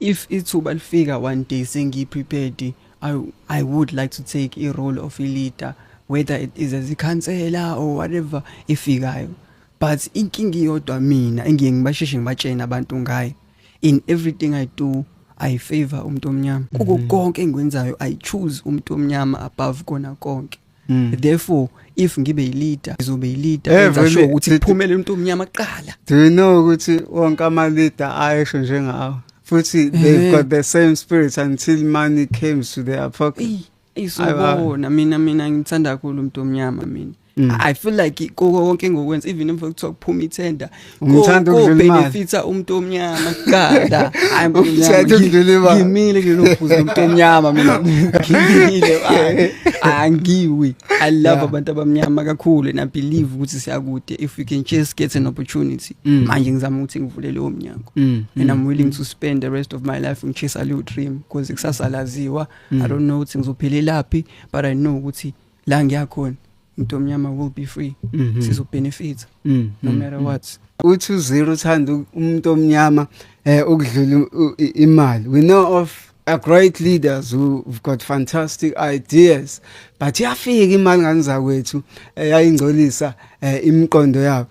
if ithuba lifika one day sengiyi-prepared, I would like to take a role of a leader, whether it is as a counselor or whatever ifikayo. But inkinga iyodwa mina engiye ngibasheshe ngibatshene abantu ngayo, in everything I do I favor umuntu omnyama. Kuko konke engikwenzayo I choose umuntu omnyama above kona konke. Therefore if ngibe yi-leader ngizobe yi-leader enza sure ukuthi kuphumele umuntu omnyama kuqala. Do you know ukuthi wonke ama-leader ayesho njengawo? Futhi they've got the same spirit until money comes to their pocket. Isubona mina ngithanda kakhulu umuntu omnyama mina. I feel like konke ngokwenza even if kuthiwa kuphuma ithenda ko benefita umuntu omnyama kuqala. Ngimile kulokhuza umuntu omnyama mina. Ngimile angiwi. I love abantu abamnyama kakhulu and I believe ukuthi siyakude if we can just get an opportunity. Manje ngizama ukuthi ngivule leyo mnyango and I'm willing to spend the rest of my life ngchase a little dream because ikusasa laziwa. I don't know ukuthi ngizophelelaphi but I know ukuthi la ngiyakhona umuntu omnyama will be free. Sizo benefit no matter what. Uthi uziro uthanda umuntu omnyama ukudlula imali. We know of great leaders who've got fantastic ideas but yafika imali ngani zakwethu yayingcolisa imiqondo yabo.